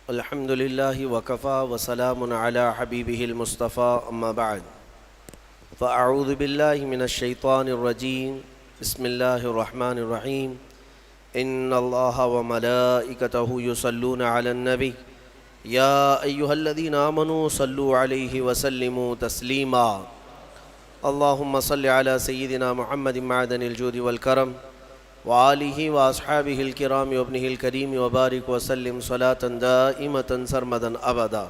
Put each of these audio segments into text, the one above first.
الحمد لله وكفى وسلام على حبيبه المصطفى أما بعد فأعوذ بالله من الشيطان الرجيم بسم الله الرحمن الرحيم إن الله وملائكته يصلون على النبي يا أيها الذين آمنوا صلوا عليه وسلموا تسليما اللهم صل على سيدنا محمد معدن الجود والكرم وآلہ وأصحابہ الکرام وابنہ الکریم وبارک وسلم صلاة دائمة سرمدا ابدا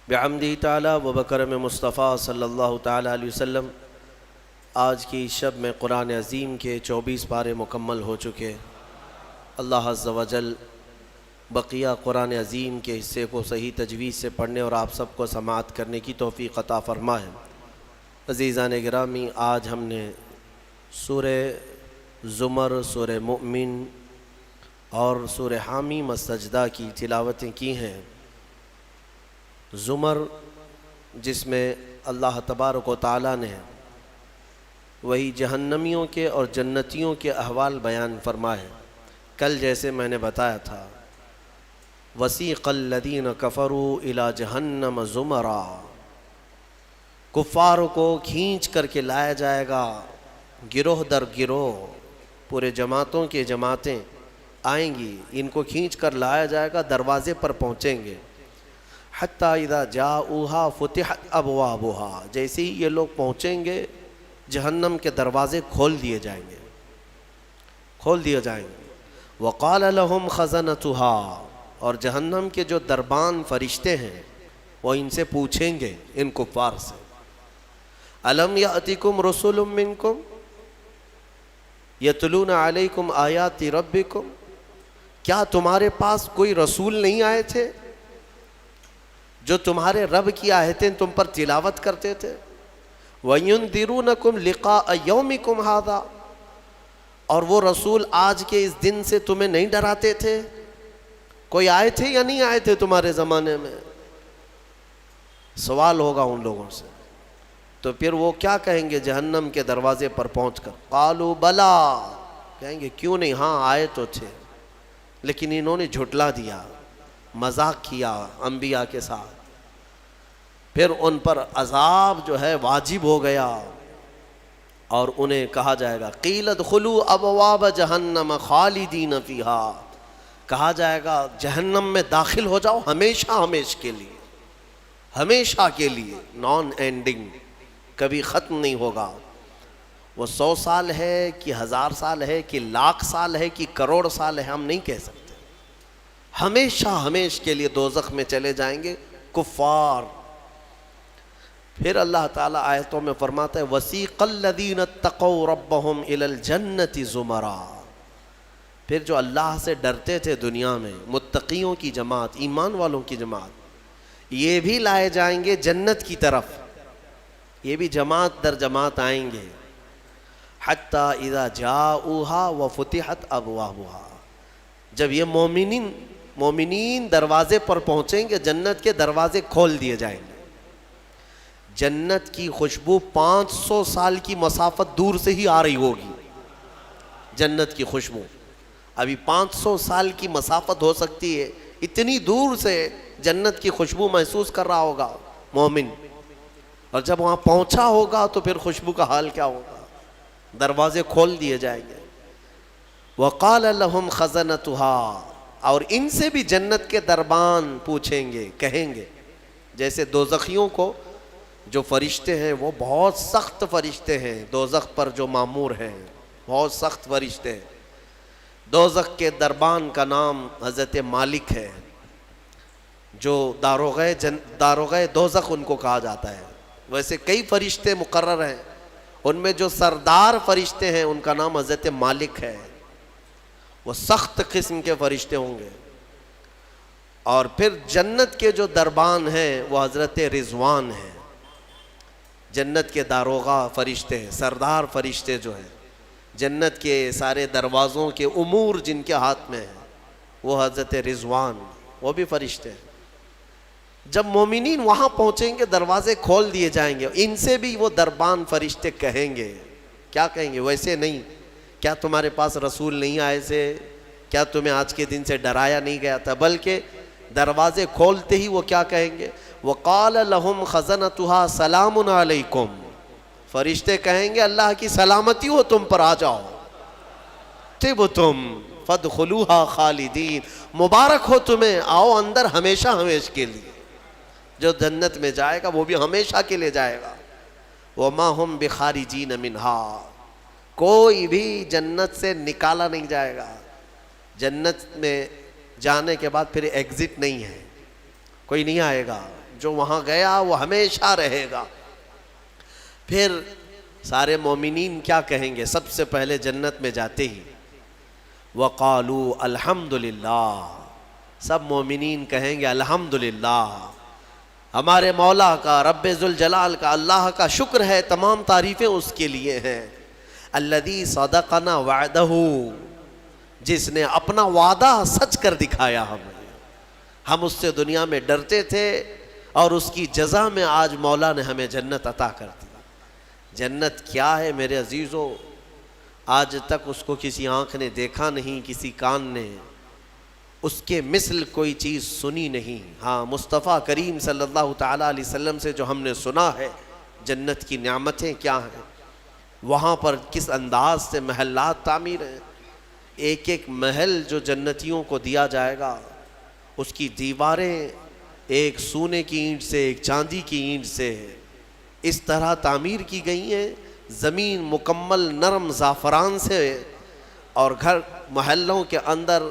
بحمدہ تعالی وبکرم مصطفیٰ صلی اللہ تعالی علیہ وسلم۔ آج کی شب میں قرآن عظیم کے 24 پارے مکمل ہو چکے۔ اللہ عز و جل بقیہ قرآن عظیم کے حصے کو صحیح تجوید سے پڑھنے اور آپ سب کو سماعت کرنے کی توفیق عطا فرمائے۔ عزیزان گرامی، آج ہم نے سورہ زمر، سورہ مؤمن اور سورہ حامیم السجدہ کی تلاوتیں کی ہیں۔ زمر جس میں اللہ تبارک و تعالیٰ نے وہی جہنمیوں کے اور جنتیوں کے احوال بیان فرمائے۔ کل جیسے میں نے بتایا تھا، وسیق الذین کفروا الی جہنم زمرا، کفاروں کو کھینچ کر کے لایا جائے گا گروہ در گروہ، پورے جماعتوں کے جماعتیں آئیں گی، ان کو کھینچ کر لایا جائے گا، دروازے پر پہنچیں گے۔ حتیٰ اذا جاؤہا فتحت ابوابہا، جیسے ہی یہ لوگ پہنچیں گے جہنم کے دروازے کھول دیے جائیں گے، کھول دیے جائیں گے۔ وقال لہم خزنتہا، اور جہنم کے جو دربان فرشتے ہیں وہ ان سے پوچھیں گے، ان کفار سے، الم یأتکم رسول منکم یتلون علیکم آیات ربکم، کیا تمہارے پاس کوئی رسول نہیں آئے تھے جو تمہارے رب کی آیتیں تم پر تلاوت کرتے تھے؟ وَيُنذِرُونَكُمْ لِقَاءَ يَوْمِكُمْ هَذَا، اور وہ رسول آج کے اس دن سے تمہیں نہیں ڈراتے تھے؟ کوئی آئے تھے یا نہیں آئے تھے تمہارے زمانے میں؟ سوال ہوگا ان لوگوں سے۔ تو پھر وہ کیا کہیں گے جہنم کے دروازے پر پہنچ کر؟ قالوا بلا، کہیں گے کیوں نہیں، ہاں آئے تو تھے، لیکن انہوں نے جھٹلا دیا، مذاق کیا انبیاء کے ساتھ۔ پھر ان پر عذاب جو ہے واجب ہو گیا اور انہیں کہا جائے گا قیل ادخلوا ابواب جہنم خالدین فیہا، کہا جائے گا جہنم میں داخل ہو جاؤ ہمیشہ ہمیشہ کے لیے، ہمیشہ کے لیے، نان اینڈنگ، کبھی ختم نہیں ہوگا۔ وہ 100 سال ہے کہ 1000 سال ہے کہ لاکھ سال ہے کہ کروڑ سال ہے، ہم نہیں کہہ سکتے، ہمیشہ ہمیشہ کے لیے دوزخ میں چلے جائیں گے کفار۔ پھر اللہ تعالیٰ آیتوں میں فرماتا ہے وَسِيقَ الَّذِينَ اتَّقَوْا رَبَّهُمْ إِلَى الْجَنَّةِ زُمَرًا، پھر جو اللہ سے ڈرتے تھے دنیا میں، متقیوں کی جماعت، ایمان والوں کی جماعت، یہ بھی لائے جائیں گے جنت کی طرف، یہ بھی جماعت در جماعت آئیں گے۔ حتیٰ اذا جاؤہا وفتحت ابوابہا، جب یہ مومنین دروازے پر پہنچیں گے جنت کے دروازے کھول دیے جائیں گے۔ جنت کی خوشبو 500 سال کی مسافت دور سے ہی آ رہی ہوگی، جنت کی خوشبو ابھی 500 سال کی مسافت ہو سکتی ہے، اتنی دور سے جنت کی خوشبو محسوس کر رہا ہوگا مومن، اور جب وہاں پہنچا ہوگا تو پھر خوشبو کا حال کیا ہوگا؟ دروازے کھول دیے جائیں گے۔ وقال لهم خزنتها، اور ان سے بھی جنت کے دربان پوچھیں گے، کہیں گے، جیسے دوزخیوں کو جو فرشتے ہیں وہ بہت سخت فرشتے ہیں، دوزخ پر جو مامور ہیں بہت سخت فرشتے ہیں۔ دوزخ کے دربان کا نام حضرت مالک ہے، جو داروغہ دوزخ ان کو کہا جاتا ہے۔ ویسے کئی فرشتے مقرر ہیں، ان میں جو سردار فرشتے ہیں ان کا نام حضرت مالک ہے، وہ سخت قسم کے فرشتے ہوں گے۔ اور پھر جنت کے جو دربان ہیں وہ حضرت رضوان ہیں، جنت کے داروغہ فرشتے ہیں، سردار فرشتے جو ہیں، جنت کے سارے دروازوں کے امور جن کے ہاتھ میں ہیں وہ حضرت رضوان، وہ بھی فرشتے ہیں۔ جب مومنین وہاں پہنچیں گے دروازے کھول دیے جائیں گے، ان سے بھی وہ دربان فرشتے کہیں گے، کیا کہیں گے؟ ویسے نہیں، کیا تمہارے پاس رسول نہیں آئے تھے؟ کیا تمہیں آج کے دن سے ڈرایا نہیں گیا تھا؟ بلکہ دروازے کھولتے ہی وہ کیا کہیں گے؟ وقال لهم خزنتها سلام علیکم، فرشتے کہیں گے اللہ کی سلامتی ہو تم پر، آ جاؤ، طبتم فادخلوها خالدین، مبارک ہو تمہیں، آؤ اندر ہمیشہ ہمیشہ کے لیے۔ جو جنت میں جائے گا وہ بھی ہمیشہ کے لیے جائے گا۔ وما ہم بخارجین منہا، کوئی بھی جنت سے نکالا نہیں جائے گا۔ جنت میں جانے کے بعد پھر ایگزٹ نہیں ہے، کوئی نہیں آئے گا، جو وہاں گیا وہ ہمیشہ رہے گا۔ پھر سارے مومنین کیا کہیں گے؟ سب سے پہلے جنت میں جاتے ہی وقالوا الحمدللہ، سب مومنین کہیں گے الحمدللہ، ہمارے مولا کا، رب ذوالجلال کا، اللہ کا شکر ہے، تمام تعریفیں اس کے لیے ہیں۔ الذی صدقنا وعدہ، جس نے اپنا وعدہ سچ کر دکھایا ہمیں، ہم اس سے دنیا میں ڈرتے تھے اور اس کی جزا میں آج مولا نے ہمیں جنت عطا کر دی۔ جنت کیا ہے میرے عزیزو؟ آج تک اس کو کسی آنکھ نے دیکھا نہیں، کسی کان نے اس کے مثل کوئی چیز سنی نہیں۔ ہاں، مصطفیٰ کریم صلی اللہ تعالیٰ علیہ وسلم سے جو ہم نے سنا ہے جنت کی نعمتیں کیا ہیں، وہاں پر کس انداز سے محلات تعمیر ہیں، ایک ایک محل جو جنتیوں کو دیا جائے گا، اس کی دیواریں ایک سونے کی اینٹ سے، ایک چاندی کی اینٹ سے اس طرح تعمیر کی گئی ہیں، زمین مکمل نرم زعفران سے، اور گھر محلوں کے اندر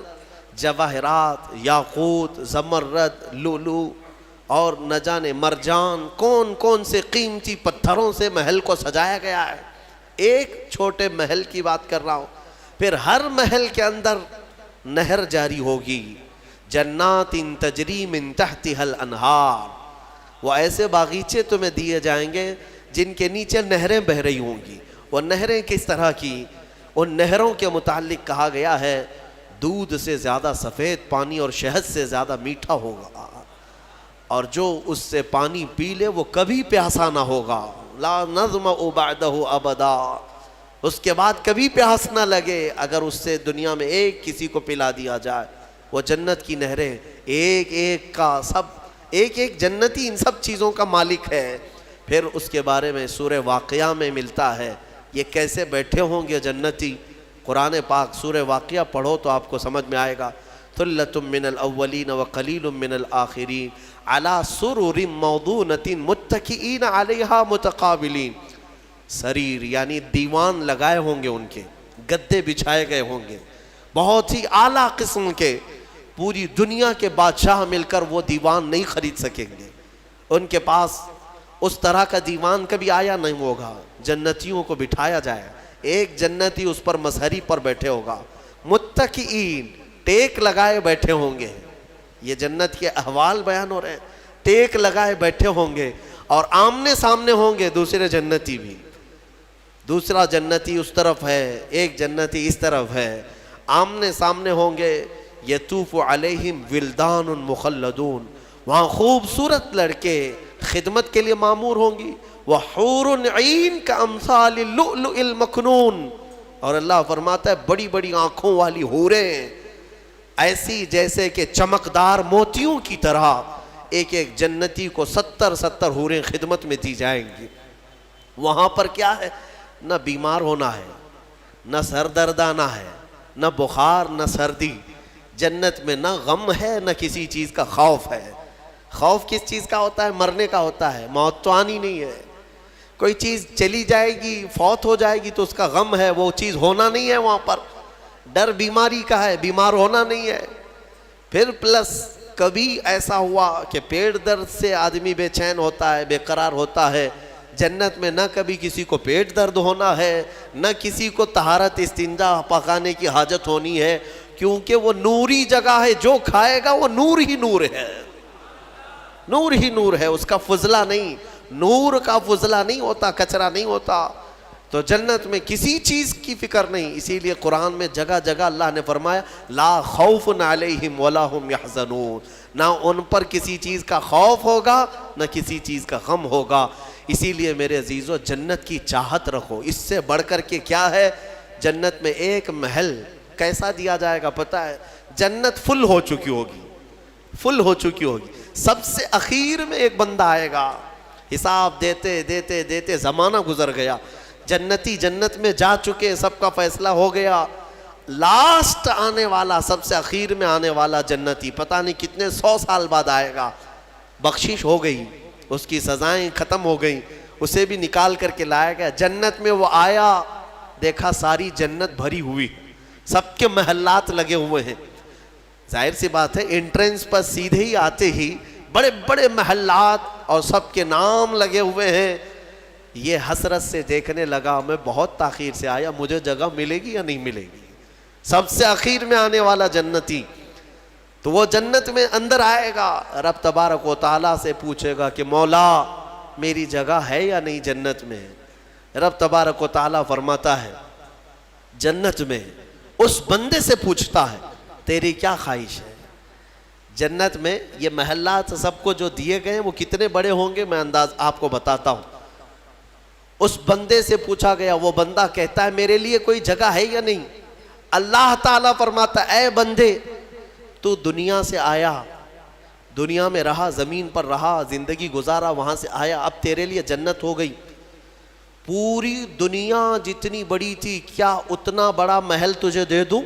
جواہرات، یاقوت، زمرد، لؤلؤ اور نہ جانے مرجان، کون کون سے قیمتی پتھروں سے محل کو سجایا گیا ہے۔ ایک چھوٹے محل کی بات کر رہا ہوں۔ پھر ہر محل کے اندر نہر جاری ہوگی، جنات تجری من تحتها الانہار، وہ ایسے باغیچے تمہیں دیے جائیں گے جن کے نیچے نہریں بہہ رہی ہوں گی۔ وہ نہریں کس طرح کی؟ ان نہروں کے متعلق کہا گیا ہے دودھ سے زیادہ سفید پانی اور شہد سے زیادہ میٹھا ہوگا، اور جو اس سے پانی پی لے وہ کبھی پیاسا نہ ہوگا، لا نظمأ بعدہ ابدا، اس کے بعد کبھی پیاس نہ لگے اگر اس سے دنیا میں ایک کسی کو پلا دیا جائے۔ وہ جنت کی نہریں، ایک ایک کا سب، ایک ایک جنتی ان سب چیزوں کا مالک ہے۔ پھر اس کے بارے میں سورہ واقعہ میں ملتا ہے، یہ کیسے بیٹھے ہوں گے جنتی۔ قرآن پاک سورہ واقعہ پڑھو تو آپ کو سمجھ میں آئے گا۔ ثلۃ من الاولین وقلیل من الآخرین علی سرر موضونۃ متکئین علیہا متقابلین، سریر یعنی دیوان لگائے ہوں گے، ان کے گدے بچھائے گئے ہوں گے، بہت ہی اعلیٰ قسم کے، پوری دنیا کے بادشاہ مل کر وہ دیوان نہیں خرید سکیں گے، ان کے پاس اس طرح کا دیوان کبھی آیا نہیں ہوگا۔ جنتیوں کو بٹھایا جائے، ایک جنتی اس پر مظہری پر بیٹھے ہوگا، متکئین، ٹیک لگائے بیٹھے ہوں گے۔ یہ جنت کے احوال بیان ہو رہے ہیں، ٹیک لگائے بیٹھے ہوں گے، اور آمنے سامنے ہوں گے دوسرے جنتی بھی، دوسرا جنتی اس طرف ہے، ایک جنتی اس طرف ہے، آمنے سامنے ہوں گے۔ یطوف علیہم ولدان مخلدون، وہاں خوبصورت لڑکے خدمت کے لیے معمور ہوں گی، وحور عین کامثال اللؤلؤ المکنون، اور اللہ فرماتا ہے بڑی بڑی آنکھوں والی حوریں، ایسی جیسے کہ چمکدار موتیوں کی طرح، ایک ایک جنتی کو 70 حوریں خدمت میں دی جائیں گی۔ وہاں پر کیا ہے؟ نہ بیمار ہونا ہے، نہ سر درد آنا ہے، نہ بخار، نہ سردی۔ جنت میں نہ غم ہے، نہ کسی چیز کا خوف ہے۔ خوف کس چیز کا ہوتا ہے؟ مرنے کا ہوتا ہے، موت تو آنی نہیں ہے۔ کوئی چیز چلی جائے گی، فوت ہو جائے گی تو اس کا غم ہے، وہ چیز ہونا نہیں ہے وہاں پر۔ ڈر بیماری کا ہے، بیمار ہونا نہیں ہے۔ پھر پلس کبھی ایسا ہوا کہ پیٹ درد سے آدمی بے چین ہوتا ہے، بے قرار ہوتا ہے، جنت میں نہ کبھی کسی کو پیٹ درد ہونا ہے، نہ کسی کو طہارت استنجا پکانے کی حاجت ہونی ہے، کیونکہ وہ نوری جگہ ہے، جو کھائے گا وہ نور ہی نور ہے، نور ہی نور ہے، اس کا فضلہ نہیں، نور کا فضلہ نہیں ہوتا، کچرا نہیں ہوتا۔ تو جنت میں کسی چیز کی فکر نہیں، اسی لیے قرآن میں جگہ جگہ اللہ نے فرمایا لا خوف علیہم ولا ہم یحزنون، نہ ان پر کسی چیز کا خوف ہوگا، نہ کسی چیز کا غم ہوگا۔ اسی لیے میرے عزیزو جنت کی چاہت رکھو، اس سے بڑھ کر کے کیا ہے؟ جنت میں ایک محل کیسا دیا جائے گا پتہ ہے؟ جنت فل ہو چکی ہوگی، فل ہو چکی ہوگی. سب سے اخیر میں ایک بندہ آئے گا, حساب دیتے دیتے دیتے زمانہ گزر گیا, جنتی جنت میں جا چکے, سب کا فیصلہ ہو گیا. لاسٹ آنے والا, سب سے اخیر میں آنے والا جنتی پتہ نہیں کتنے 100 سال بعد آئے گا. بخشش ہو گئی, اس کی سزائیں ختم ہو گئیں, اسے بھی نکال کر کے لایا گیا. جنت میں وہ آیا, دیکھا ساری جنت بھری ہوئی, سب کے محلات لگے ہوئے ہیں. ظاہر سی بات ہے, انٹرنس پر سیدھے ہی آتے ہی بڑے بڑے محلات اور سب کے نام لگے ہوئے ہیں. یہ حسرت سے دیکھنے لگا, میں بہت تاخیر سے آیا, مجھے جگہ ملے گی یا نہیں ملے گی. سب سے اخیر میں آنے والا جنتی, تو وہ جنت میں اندر آئے گا, رب تبارک و تعالیٰ سے پوچھے گا کہ مولا میری جگہ ہے یا نہیں جنت میں. رب تبارک و تعالیٰ فرماتا ہے جنت میں اس بندے سے پوچھتا ہے تیری کیا خواہش ہے. جنت میں یہ محلات سب کو جو دیے گئے وہ کتنے بڑے ہوں گے, میں انداز آپ کو بتاتا ہوں. اس بندے سے پوچھا گیا, وہ بندہ کہتا ہے میرے لیے کوئی جگہ ہے یا نہیں. اللہ تعالیٰ فرماتا اے بندے تو دنیا سے آیا, دنیا میں رہا, زمین پر رہا, زندگی گزارا, وہاں سے آیا, اب تیرے لیے جنت ہو گئی. پوری دنیا جتنی بڑی تھی, کیا اتنا بڑا محل تجھے دے دوں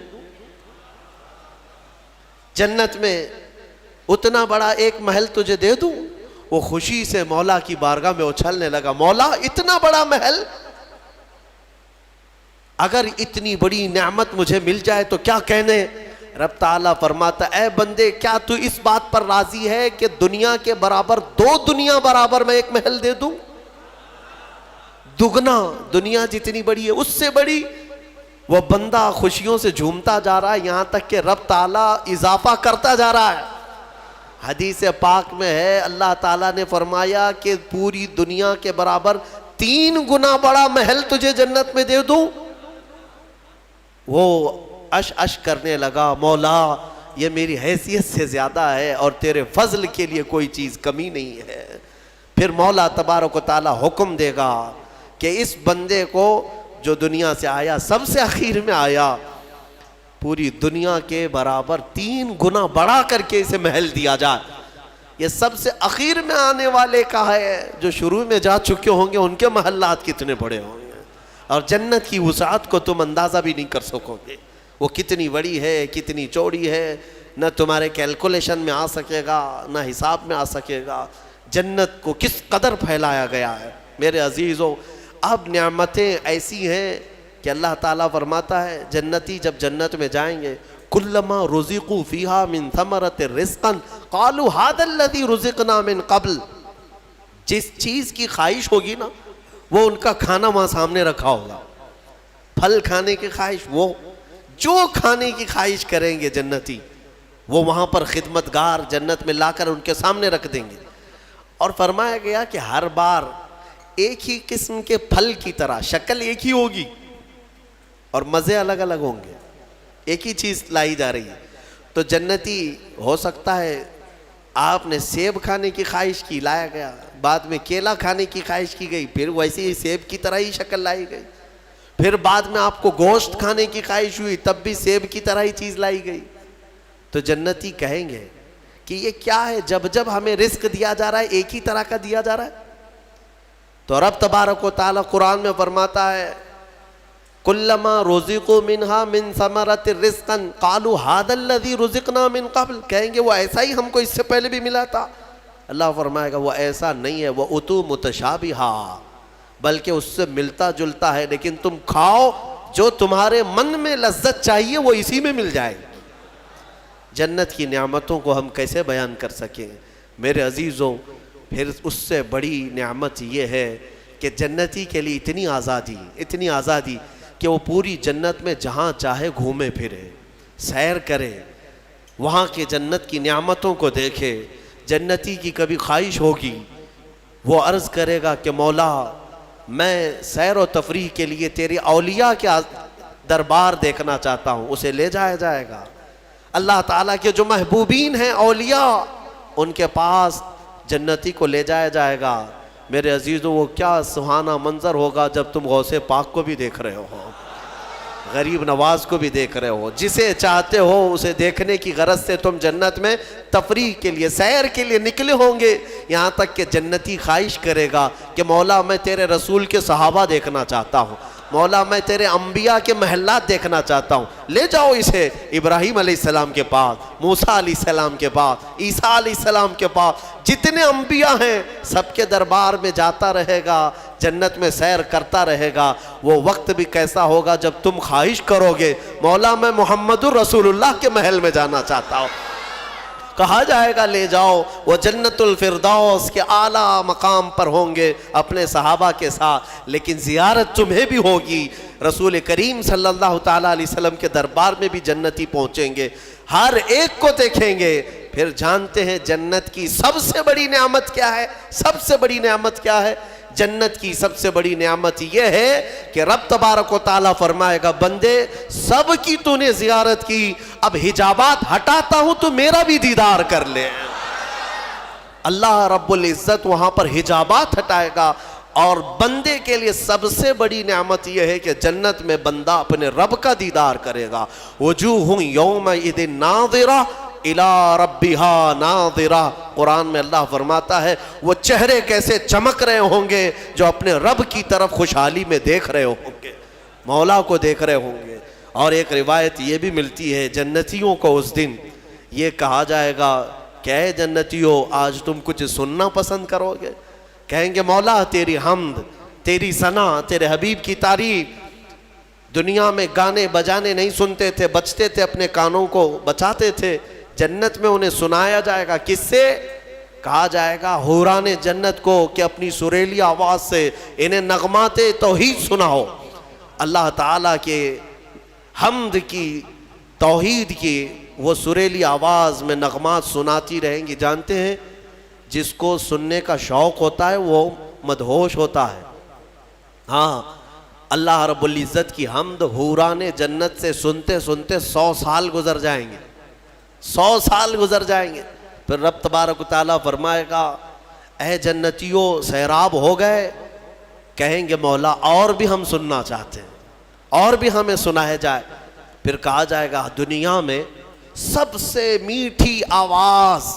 جنت میں, اتنا بڑا ایک محل تجھے دے دوں. وہ خوشی سے مولا کی بارگاہ میں اچھلنے لگا, مولا اتنا بڑا محل, اگر اتنی بڑی نعمت مجھے مل جائے تو کیا کہنے. رب تعالیٰ فرماتا اے بندے کیا تو اس بات پر راضی ہے کہ دنیا کے برابر 2 دنیا برابر میں ایک محل دے دوں, دگنا, دنیا جتنی بڑی ہے اس سے بڑی. وہ بندہ خوشیوں سے جھومتا جا رہا ہے, یہاں تک کہ رب تعالیٰ اضافہ کرتا جا رہا ہے. حدیث پاک میں ہے اللہ تعالیٰ نے فرمایا کہ پوری دنیا کے برابر 3 گنا بڑا محل تجھے جنت میں دے دوں. وہ اش کرنے لگا, مولا یہ میری حیثیت سے زیادہ ہے اور تیرے فضل کے لیے کوئی چیز کمی نہیں ہے. پھر مولا تبارک و تعالیٰ حکم دے گا کہ اس بندے کو جو دنیا سے آیا, سب سے اخیر میں آیا, پوری دنیا کے برابر 3 گنا بڑھا کر کے اسے محل دیا جائے. یہ سب سے اخیر میں آنے والے کا ہے, جو شروع میں جا چکے ہوں گے ان کے محلات کتنے بڑے ہوں گے, اور جنت کی وسعت کو تم اندازہ بھی نہیں کر سکو گے. وہ کتنی بڑی ہے, کتنی چوڑی ہے, نہ تمہارے کیلکولیشن میں آ سکے گا, نہ حساب میں آ سکے گا. جنت کو کس قدر پھیلایا گیا ہے میرے عزیزوں. اب نعمتیں ایسی ہیں کہ اللہ تعالیٰ فرماتا ہے جنتی جب جنت میں جائیں گے, کلما رزقوا فیہا من ثمرۃ رزقا قالوا ھذا الذی رزقنا من قبل. جس چیز کی خواہش ہوگی نا وہ ان کا کھانا وہاں سامنے رکھا ہوگا. پھل کھانے کی خواہش, وہ جو کھانے کی خواہش کریں گے جنتی وہ وہاں پر خدمتگار جنت میں لا کر ان کے سامنے رکھ دیں گے. اور فرمایا گیا کہ ہر بار ایک ہی قسم کے پھل کی طرح, شکل ایک ہی ہوگی اور مزے الگ الگ ہوں گے, ایک ہی چیز لائی جا رہی ہے. تو جنتی ہو سکتا ہے آپ نے سیب کھانے کی خواہش کی, لایا گیا, بعد میں کیلا کھانے کی خواہش کی گئی, پھر ویسے ہی سیب کی طرح ہی شکل لائی گئی. پھر بعد میں آپ کو گوشت کھانے کی خواہش ہوئی, تب بھی سیب کی طرح ہی چیز لائی گئی. تو جنتی کہیں گے کہ یہ کیا ہے, جب جب ہمیں رزق دیا جا رہا ہے ایک ہی طرح کا دیا جا رہا ہے. تو رب تبارک و تعالیٰ قرآن میں فرماتا ہے کلما رزقوا منہا من ثمرۃ رزقا قالوا ھذا الذی رزقنا من قبل. کہیں گے وہ ایسا ہی ہم کو اس سے پہلے بھی ملا تھا. اللہ فرمائے گا وہ ایسا نہیں ہے, وہ اتو متشابہا, بلکہ اس سے ملتا جلتا ہے, لیکن تم کھاؤ جو تمہارے من میں لذت چاہیے وہ اسی میں مل جائے. جنت کی نعمتوں کو ہم کیسے بیان کر سکیں میرے عزیزوں. پھر اس سے بڑی نعمت یہ ہے کہ جنتی کے لیے اتنی آزادی کہ وہ پوری جنت میں جہاں چاہے گھومے پھرے, سیر کرے, وہاں کے جنت کی نعمتوں کو دیکھے. جنتی کی کبھی خواہش ہوگی وہ عرض کرے گا کہ مولا میں سیر و تفریح کے لیے تیری اولیاء کے دربار دیکھنا چاہتا ہوں, اسے لے جایا جائے گا. اللہ تعالیٰ کے جو محبوبین ہیں اولیاء, ان کے پاس جنتی کو لے جایا جائے گا. میرے عزیزوں وہ کیا سہانا منظر ہوگا جب تم غوث پاک کو بھی دیکھ رہے ہو. غریب نواز کو بھی دیکھ رہے ہو، جسے چاہتے ہو اسے دیکھنے کی غرض سے تم جنت میں تفریح کے لیے، سیر کے لیے نکلے ہوں گے، یہاں تک کہ جنتی خواہش کرے گا کہ مولا میں تیرے رسول کے صحابہ دیکھنا چاہتا ہوں، مولا میں تیرے انبیاء کے محلات دیکھنا چاہتا ہوں، لے جاؤ اسے ابراہیم علیہ السلام کے پاس، موسیٰ علیہ السلام کے پاس، عیسیٰ علیہ السلام کے پاس، جتنے انبیاء ہیں سب کے دربار میں جاتا رہے گا، جنت میں سیر کرتا رہے گا۔ وہ وقت بھی کیسا ہوگا جب تم خواہش کرو گے مولا میں محمد الرسول اللہ کے محل میں جانا چاہتا ہوں، کہا جائے گا لے جاؤ، وہ جنت الفردوس کے اعلیٰ مقام پر ہوں گے اپنے صحابہ کے ساتھ، لیکن زیارت تمہیں بھی ہوگی، رسول کریم صلی اللہ تعالیٰ علیہ وسلم کے دربار میں بھی جنتی پہنچیں گے، ہر ایک کو دیکھیں گے۔ پھر جانتے ہیں جنت کی سب سے بڑی نعمت کیا ہے؟ سب سے بڑی نعمت کیا ہے؟ جنت کی سب سے بڑی نعمت یہ ہے کہ رب تبارک و تعالیٰ فرمائے گا بندے سب کی تو نے زیارت کی، اب حجابات ہٹاتا ہوں تو میرا بھی دیدار کر لے۔ اللہ رب العزت وہاں پر حجابات ہٹائے گا، اور بندے کے لیے سب سے بڑی نعمت یہ ہے کہ جنت میں بندہ اپنے رب کا دیدار کرے گا۔ وجوہ یومئذ ناظرہ الی ربہا ناظرہ، قرآن میں اللہ فرماتا ہے وہ چہرے کیسے چمک رہے ہوں گے جو اپنے رب کی طرف خوشحالی میں دیکھ رہے ہوں گے، مولا کو دیکھ رہے ہوں گے۔ اور ایک روایت یہ بھی ملتی ہے جنتیوں کو اس دن یہ کہا جائے گا کہ اے جنتیوں آج تم کچھ سننا پسند کرو گے؟ کہیں گے مولا تیری حمد، تیری ثنا، تیرے حبیب کی تعریف، دنیا میں گانے بجانے نہیں سنتے تھے، بچتے تھے، اپنے کانوں کو بچاتے تھے، جنت میں انہیں سنایا جائے گا، کس سے؟ کہا جائے گا حوران جنت کو کہ اپنی سریلی آواز سے انہیں نغمات توحید سناؤ، اللہ تعالیٰ کے حمد کی، توحید کی وہ سریلی آواز میں نغمات سناتی رہیں گی۔ جانتے ہیں جس کو سننے کا شوق ہوتا ہے وہ مدہوش ہوتا ہے۔ ہاں اللہ رب العزت کی حمد حوران جنت سے سنتے سنتے 100 سال گزر جائیں گے، 100 سال گزر جائیں گے۔ پھر رب تبارک و تعالیٰ فرمائے گا اے جنتیوں سیراب ہو گئے؟ کہیں گے مولا اور بھی ہم سننا چاہتے ہیں، اور بھی ہمیں سنایا جائے۔ پھر کہا جائے گا دنیا میں سب سے میٹھی آواز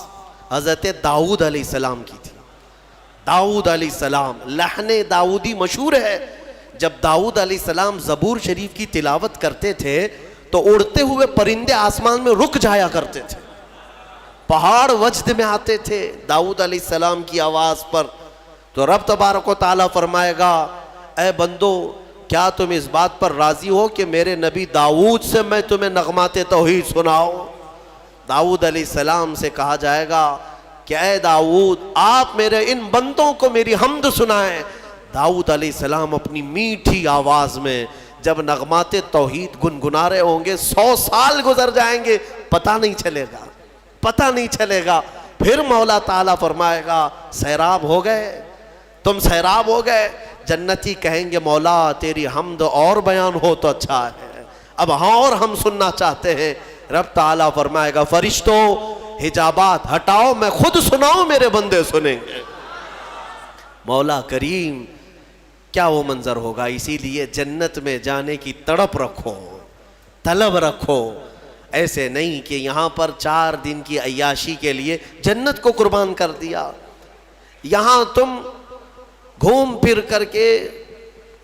حضرت داؤد علیہ السلام کی تھی۔ داؤد علیہ السلام، لحن داؤدی مشہور ہے۔ جب داؤد علیہ السلام زبور شریف کی تلاوت کرتے تھے تو اڑتے ہوئے پرندے آسمان میں رک جایا کرتے تھے، پہاڑ وجد میں آتے تھے داؤد علیہ السلام کی آواز پر۔ تو رب تبارک و تعالیٰ فرمائے گا اے بندو کیا تم اس بات پر راضی ہو کہ میرے نبی داؤد سے میں تمہیں نغمات توحید سناؤں؟ داؤد علیہ السلام سے کہا جائے گا کہ اے داؤد آپ میرے ان بندوں کو میری حمد سنائیں۔ داؤد علیہ السلام اپنی میٹھی آواز میں جب نغمات توحید گنگنا رہے ہوں گے، 100 سال گزر جائیں گے، پتہ نہیں چلے گا، پتہ نہیں چلے گا۔ پھر مولا تعالیٰ فرمائے گا سیراب ہو گئے، تم سیراب ہو گئے؟ جنتی کہیں گے مولا تیری حمد اور بیان ہو تو اچھا ہے، اب ہاں اور ہم سننا چاہتے ہیں۔ رب تعالیٰ فرمائے گا فرشتوں حجابات ہٹاؤ، میں خود سناؤں میرے بندے سنیں گے۔ مولا کریم کیا وہ منظر ہوگا۔ اسی لیے جنت میں جانے کی تڑپ رکھو، طلب رکھو، ایسے نہیں کہ یہاں پر 4 دن کی عیاشی کے لیے جنت کو قربان کر دیا۔ یہاں تم گھوم پھر کر کے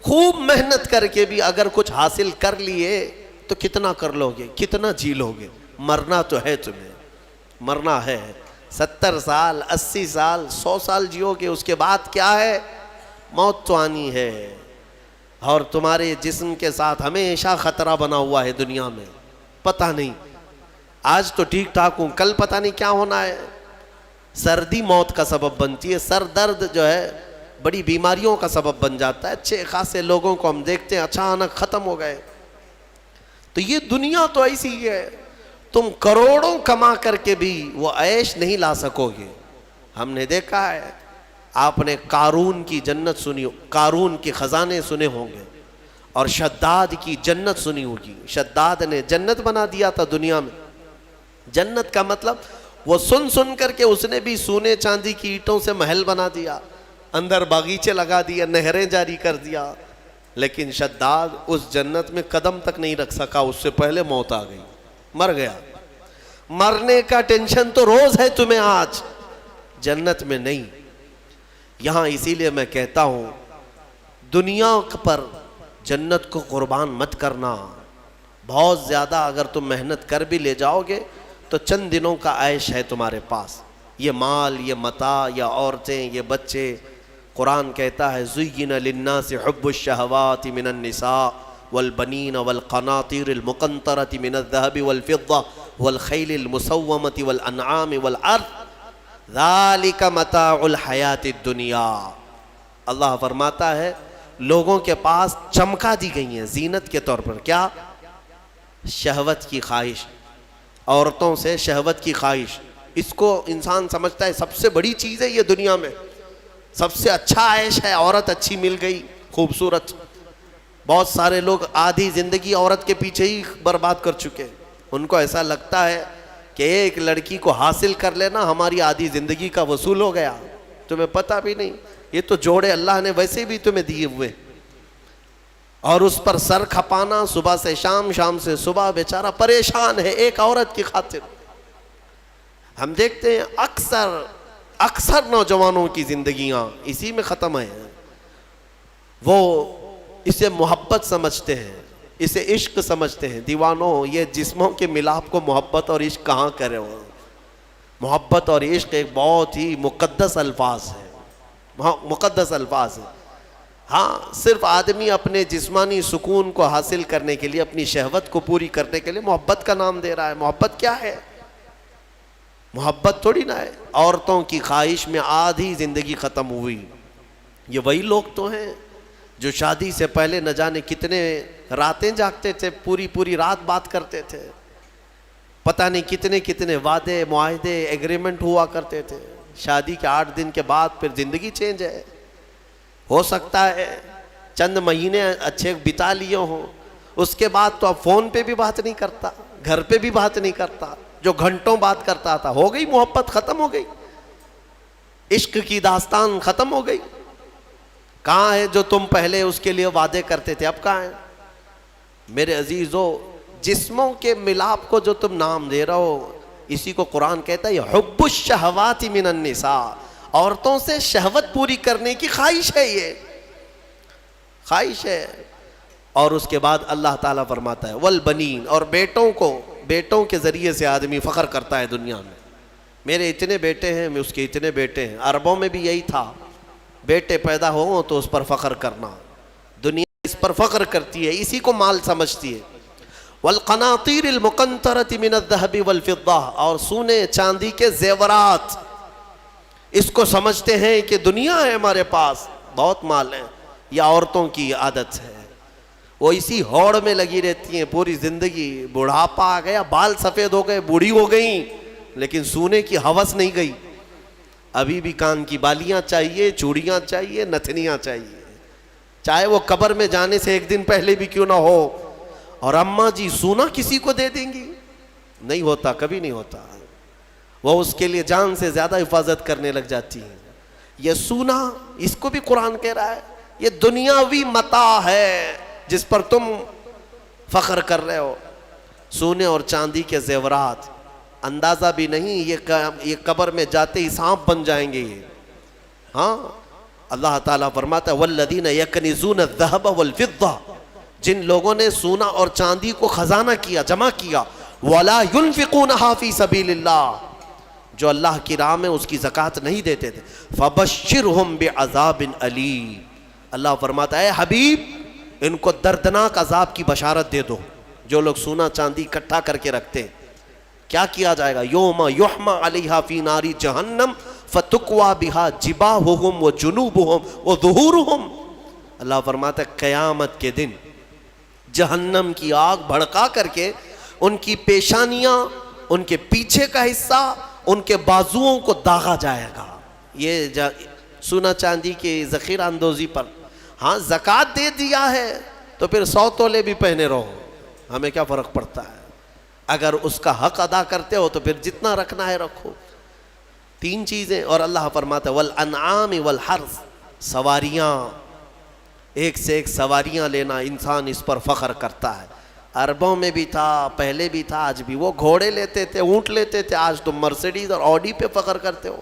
خوب محنت کر کے بھی اگر کچھ حاصل کر لیے تو کتنا کر لو گے، کتنا جی لو گے؟ مرنا تو ہے، تمہیں مرنا ہے۔ 70 سال 80 سال 100 سال جیو گے، اس کے بعد کیا ہے؟ موت تو آنی ہے، اور تمہارے جسم کے ساتھ ہمیشہ خطرہ بنا ہوا ہے دنیا میں، پتہ نہیں آج تو ٹھیک ٹھاک ہوں، کل پتہ نہیں کیا ہونا ہے۔ سردی موت کا سبب بنتی ہے، سر درد جو ہے بڑی بیماریوں کا سبب بن جاتا ہے۔ اچھے خاصے لوگوں کو ہم دیکھتے ہیں اچانک ختم ہو گئے۔ تو یہ دنیا تو ایسی ہی ہے، تم کروڑوں کما کر کے بھی وہ عیش نہیں لا سکو گے۔ ہم نے دیکھا ہے، آپ نے قارون کی جنت سنی، قارون کے خزانے سنے ہوں گے، اور شداد کی جنت سنی ہوگی۔ شداد نے جنت بنا دیا تھا دنیا میں۔ جنت کا مطلب وہ سن سن کر کے اس نے بھی سونے چاندی کی اینٹوں سے محل بنا دیا، اندر باغیچے لگا دیا، نہریں جاری کر دیا، لیکن شداد اس جنت میں قدم تک نہیں رکھ سکا، اس سے پہلے موت آ گئی، مر گیا۔ مرنے کا ٹینشن تو روز ہے تمہیں آج، جنت میں نہیں۔ یہاں اسی لیے میں کہتا ہوں دنیا پر جنت کو قربان مت کرنا۔ بہت زیادہ اگر تم محنت کر بھی لے جاؤ گے تو چند دنوں کا عیش ہے تمہارے پاس، یہ مال، یہ متاع، یہ عورتیں، یہ بچے۔ قرآن کہتا ہے زُيِّنَ لِلنَّاسِ حُبُّ الشَّهَوَاتِ مِنَ النِّسَاءِ وَالْبَنِينَ وَالْقَنَاطِيرِ الْمُقَنطَرَةِ مِنَ الذَّهَبِ وَالْفِضَّةِ وَالْخَيْلِ الْمُسَوَّمَةِ وَالْأَنْعَامِ وَالْحَرْثِ ذَلِكَ مَتَاعُ الْحَيَاةِ الدُّنْيَا۔ اللہ فرماتا ہے لوگوں کے پاس چمکا دی گئی ہیں زینت کے طور پر، کیا؟ شہوت کی خواہش، عورتوں سے شہوت کی خواہش۔ اس کو انسان سمجھتا ہے سب سے بڑی چیز ہے یہ دنیا میں، سب سے اچھا عیش ہے، عورت اچھی مل گئی، خوبصورت۔ بہت سارے لوگ آدھی زندگی عورت کے پیچھے ہی برباد کر چکے، ان کو ایسا لگتا ہے کہ ایک لڑکی کو حاصل کر لینا ہماری آدھی زندگی کا وصول ہو گیا۔ تمہیں پتہ بھی نہیں یہ تو جوڑے اللہ نے ویسے بھی تمہیں دیے ہوئے، اور اس پر سر کھپانا صبح سے شام، شام سے صبح، بیچارہ پریشان ہے ایک عورت کی خاطر۔ ہم دیکھتے ہیں اکثر نوجوانوں کی زندگیاں اسی میں ختم ہیں۔ وہ اسے محبت سمجھتے ہیں، اسے عشق سمجھتے ہیں۔ دیوانوں، یہ جسموں کے ملاپ کو محبت اور عشق کہاں کرے ہو؟ محبت اور عشق ایک بہت ہی مقدس الفاظ ہے، مقدس الفاظ ہے۔ ہاں، صرف آدمی اپنے جسمانی سکون کو حاصل کرنے کے لیے، اپنی شہوت کو پوری کرنے کے لیے محبت کا نام دے رہا ہے۔ محبت کیا ہے؟ محبت تھوڑی نہ ہے۔ عورتوں کی خواہش میں آدھی زندگی ختم ہوئی۔ یہ وہی لوگ تو ہیں جو شادی سے پہلے نہ جانے کتنے راتیں جاگتے تھے، پوری رات بات کرتے تھے، پتہ نہیں کتنے وعدے، معاہدے، ایگریمنٹ ہوا کرتے تھے۔ شادی کے 8 دن کے بعد پھر زندگی چینج ہے۔ ہو سکتا ہے چند مہینے اچھے بتا لیے ہوں، اس کے بعد تو اب فون پہ بھی بات نہیں کرتا، گھر پہ بھی بات نہیں کرتا، جو گھنٹوں بات کرتا تھا۔ ہو گئی محبت، ختم ہو گئی، عشق کی داستان ختم ہو گئی۔ کہاں ہے جو تم پہلے اس کے لیے وعدے کرتے تھے، اب کہاں ہے؟ میرے عزیزو، جسموں کے ملاپ کو جو تم نام دے رہے ہو، اسی کو قرآن کہتا ہے یہ حب الشہوات من النساء، عورتوں سے شہوت پوری کرنے کی خواہش ہے، یہ خواہش ہے۔ اور اس کے بعد اللہ تعالیٰ فرماتا ہے والبنین، اور بیٹوں کے ذریعے سے آدمی فخر کرتا ہے دنیا میں، میرے اتنے بیٹے ہیں، میں اس کے اتنے بیٹے ہیں۔ عربوں میں بھی یہی تھا، بیٹے پیدا ہوں تو اس پر فخر کرنا، دنیا اس پر فخر کرتی ہے، اسی کو مال سمجھتی ہے۔ والقناطیر المقنطرۃ من الذهب والفضہ، اور سونے چاندی کے زیورات، اس کو سمجھتے ہیں کہ دنیا ہے ہمارے پاس، بہت مال ہے۔ یہ عورتوں کی عادت ہے، وہ اسی ہوڑ میں لگی رہتی ہیں پوری زندگی۔ بڑھاپا آ گیا، بال سفید ہو گئے، بوڑھی ہو گئیں، لیکن سونے کی ہوس نہیں گئی۔ ابھی بھی کان کی بالیاں چاہیے، چوڑیاں چاہیے، نتھنیاں چاہیے، چاہے وہ قبر میں جانے سے 1 دن پہلے بھی کیوں نہ ہو۔ اور اماں جی سونا کسی کو دے دیں گی؟ نہیں ہوتا، کبھی نہیں ہوتا۔ وہ اس کے لیے جان سے زیادہ حفاظت کرنے لگ جاتی ہیں۔ یہ سونا، اس کو بھی قرآن کہہ رہا ہے یہ دنیاوی متاع ہے جس پر تم فخر کر رہے ہو۔ سونے اور چاندی کے زیورات، اندازہ بھی نہیں یہ قبر میں جاتے ہی سانپ بن جائیں گے یہ۔ ہاں، اللہ تعالیٰ فرماتا ہے والذین یکنزون الذہب والفضہ، جن لوگوں نے سونا اور چاندی کو خزانہ کیا، جمع کیا، ولا ينفقونها فی سبیل اللہ، جو اللہ کی راہ میں اس کی زکوٰۃ نہیں دیتے تھے، فبشرہم بعذاب علیم، اللہ فرماتا ہے حبیب ان کو دردناک عذاب کی بشارت دے دو۔ جو لوگ سونا چاندی اکٹھا کر کے رکھتے ہیں، کیا کیا جائے گا؟ یوم یحمى علیہا فی نار جہنم فتکوی بہا جباہہم وجنوبہم وظہورہم، اللہ فرماتا ہے قیامت کے دن جہنم کی آگ بھڑکا کر کے ان کی پیشانیاں، ان کے پیچھے کا حصہ، ان کے بازوؤں کو داغا جائے گا۔ یہ سونا چاندی کی ذخیرہ اندوزی پر۔ ہاں، زکوٰۃ دے دیا ہے تو پھر 100 تولے بھی پہنے رہو، ہمیں کیا فرق پڑتا ہے؟ اگر اس کا حق ادا کرتے ہو تو پھر جتنا رکھنا ہے رکھو۔ 3 چیزیں، اور اللہ فرماتا ہے والانعام والحرث، سواریاں، ایک سے ایک سواریاں لینا، انسان اس پر فخر کرتا ہے۔ عربوں میں بھی تھا، پہلے بھی تھا، آج بھی۔ وہ گھوڑے لیتے تھے، اونٹ لیتے تھے، آج تم مرسیڈیز اور آڈی پہ فخر کرتے ہو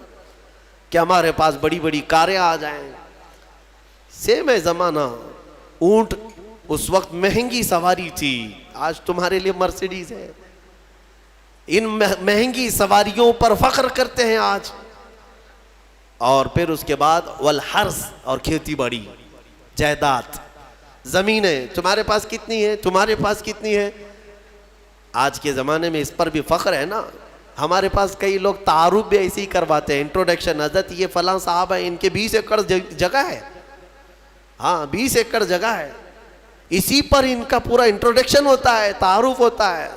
کہ ہمارے پاس بڑی بڑی کاریں آ جائیں۔ سیم ہے زمانہ۔ اونٹ اس وقت مہنگی سواری تھی، آج تمہارے لیے مرسیڈیز ہے۔ ان مہنگی سواریوں پر فخر کرتے ہیں آج۔ اور پھر اس کے بعد والحرث، اور کھیتی باڑی، جائیداد، زمینیں تمہارے پاس کتنی ہے، تمہارے پاس کتنی ہے۔ آج کے زمانے میں اس پر بھی فخر ہے نا۔ ہمارے پاس کئی لوگ تعارف بھی ایسے ہی کرواتے ہیں، انٹروڈکشن، حضرت یہ فلاں صاحب ہے، ان کے 20 ایکڑ جگہ ہے، ہاں 20 ایکڑ جگہ ہے، اسی پر ان کا پورا انٹروڈکشن ہوتا ہے، تعارف ہوتا ہے۔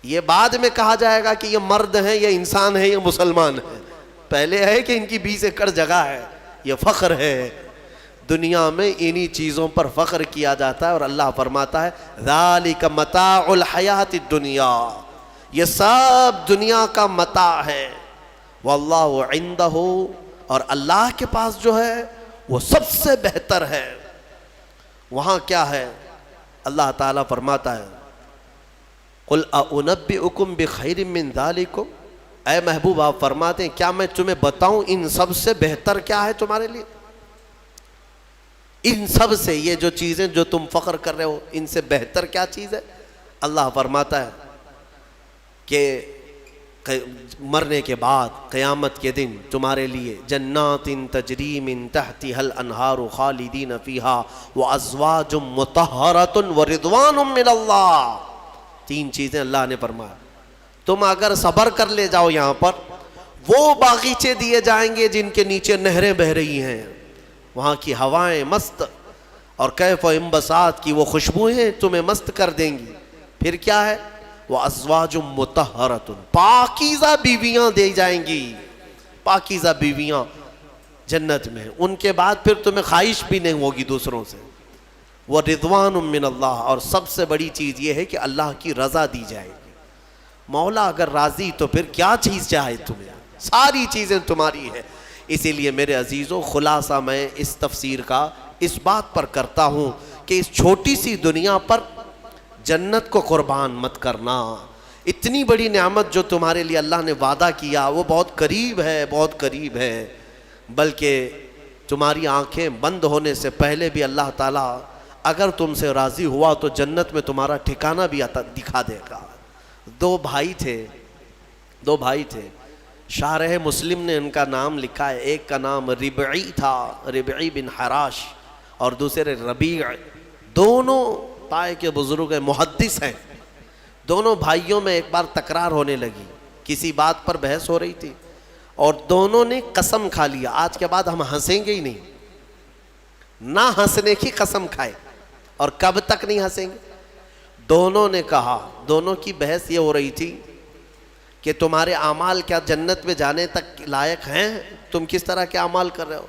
یہ بعد میں کہا جائے گا کہ یہ مرد ہیں، یہ انسان ہے، یہ مسلمان ہے، پہلے ہے کہ ان کی 20 ایکڑ جگہ ہے۔ یہ فخر ہے۔ دنیا میں انہی چیزوں پر فخر کیا جاتا ہے، اور اللہ فرماتا ہے ذالک متاع الحیات الدنیا، یہ سب دنیا کا متاع ہے۔ واللہ عندہ، اور اللہ کے پاس جو ہے وہ سب سے بہتر ہے۔ وہاں کیا ہے؟ اللہ تعالیٰ فرماتا ہے قل اؤنبئکم بخیر من ذالکم، اے محبوب آپ فرماتے ہیں کیا میں تمہیں بتاؤں ان سب سے بہتر کیا ہے تمہارے لیے؟ ان سب سے، یہ جو چیزیں جو تم فخر کر رہے ہو، ان سے بہتر کیا چیز ہے؟ اللہ فرماتا ہے کہ مرنے کے بعد قیامت کے دن تمہارے لیے جنات تجری من تحتها الانہار خالدین فیہا وازواج مطہرۃ ورضوان من اللہ۔ 3 چیزیں اللہ نے فرمایا، تم اگر صبر کر لے جاؤ یہاں پر، وہ باغیچے دیے جائیں گے جن کے نیچے نہریں بہہ رہی ہیں، وہاں کی ہوائیں مست، اور کیف و انبساط کی وہ خوشبوئیں تمہیں مست کر دیں گی۔ پھر کیا ہے؟ وَأَزْوَاجٌ مُطَهَّرَةٌ، پاکیزہ بیویاں دی جائیں گی، پاکیزہ بیویاں جنت میں، ان کے بعد پھر تمہیں خواہش بھی نہیں ہوگی دوسروں سے۔ وَرِضْوَانٌ مِّنَ اللَّهِ، اور سب سے بڑی چیز یہ ہے کہ اللہ کی رضا دی جائے گی۔ مولا اگر راضی تو پھر کیا چیز چاہے تمہیں، ساری چیزیں تمہاری ہے۔ اسی لیے میرے عزیزوں، خلاصہ میں اس تفسیر کا اس بات پر کرتا ہوں کہ اس چھوٹی سی دنیا پر جنت کو قربان مت کرنا۔ اتنی بڑی نعمت جو تمہارے لیے اللہ نے وعدہ کیا وہ بہت قریب ہے، بہت قریب ہے، بلکہ تمہاری آنکھیں بند ہونے سے پہلے بھی اللہ تعالیٰ اگر تم سے راضی ہوا تو جنت میں تمہارا ٹھکانہ بھی دکھا دے گا۔ 2 بھائی تھے، شارح مسلم نے ان کا نام لکھا ہے، ایک کا نام ربعی تھا، ربعی بن حراش، اور دوسرے ربیع۔ دونوں طائف کے بزرگ ہیں، محدث ہیں۔ دونوں بھائیوں میں ایک بار تکرار ہونے لگی، کسی بات پر بحث ہو رہی تھی، اور دونوں نے قسم کھا لیا آج کے بعد ہم ہنسیں گے ہی نہیں، نہ ہنسنے کی قسم کھائے۔ اور کب تک نہیں ہنسیں گے؟ دونوں نے کہا، دونوں کی بحث یہ ہو رہی تھی کہ تمہارے اعمال کیا جنت میں جانے تک لائق ہیں؟ تم کس طرح کے اعمال کر رہے ہو؟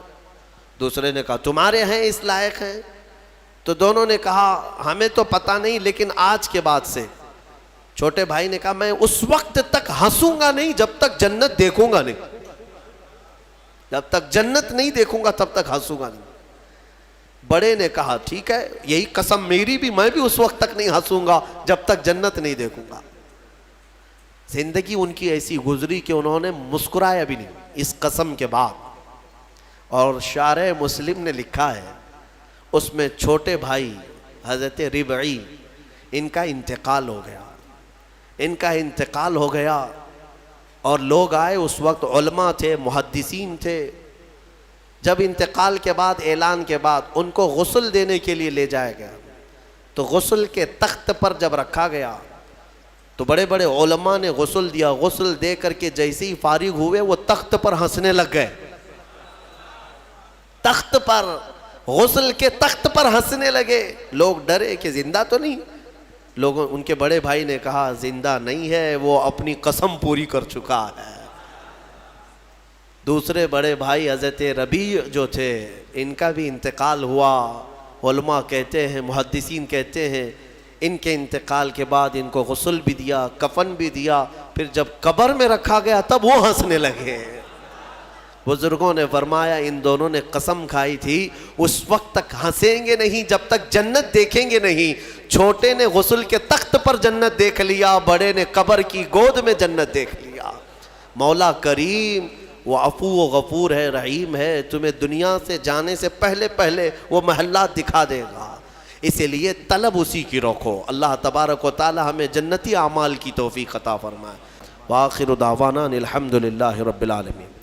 دوسرے نے کہا تمہارے ہیں اس لائق ہیں؟ تو دونوں نے کہا ہمیں تو پتہ نہیں، لیکن آج کے بعد سے، چھوٹے بھائی نے کہا میں اس وقت تک ہنسوں گا نہیں جب تک جنت دیکھوں گا نہیں، جب تک جنت نہیں دیکھوں گا تب تک ہنسوں گا نہیں۔ بڑے نے کہا ٹھیک ہے، یہی قسم میری بھی، میں بھی اس وقت تک نہیں ہنسوں گا جب تک جنت نہیں دیکھوں گا۔ زندگی ان کی ایسی گزری کہ انہوں نے مسکرایا بھی نہیں اس قسم کے بعد۔ اور شارح مسلم نے لکھا ہے، اس میں چھوٹے بھائی حضرت ربعی، ان کا انتقال ہو گیا، اور لوگ آئے، اس وقت علماء تھے، محدثین تھے۔ جب انتقال کے بعد، اعلان کے بعد ان کو غسل دینے کے لیے لے جایا گیا، تو غسل کے تخت پر جب رکھا گیا تو بڑے بڑے علماء نے غسل دیا، غسل دے کر کے جیسے ہی فارغ ہوئے وہ تخت پر ہنسنے لگ گئے، تخت پر، غسل کے تخت پر ہنسنے لگے۔ لوگ ڈرے کہ زندہ تو نہیں؟ لوگوں، ان کے بڑے بھائی نے کہا زندہ نہیں ہے، وہ اپنی قسم پوری کر چکا ہے۔ دوسرے بڑے بھائی حضرت ربیع جو تھے، ان کا بھی انتقال ہوا۔ علماء کہتے ہیں، محدثین کہتے ہیں، ان کے انتقال کے بعد ان کو غسل بھی دیا، کفن بھی دیا، پھر جب قبر میں رکھا گیا تب وہ ہنسنے لگے۔ بزرگوں نے فرمایا ان دونوں نے قسم کھائی تھی اس وقت تک ہنسیں گے نہیں جب تک جنت دیکھیں گے نہیں. چھوٹے نے غسل کے تخت پر جنت دیکھ لیا، بڑے نے قبر کی گود میں جنت دیکھ لیا. مولا کریم وہ عفو و غفور ہے، رحیم ہے، تمہیں دنیا سے جانے سے پہلے پہلے وہ محلات دکھا دے گا. اسی لیے طلب اسی کی رکھو. اللہ تبارک و تعالی ہمیں جنتی اعمال کی توفیق عطا فرمائے. وآخر دعوانا الحمدللہ رب العالمین.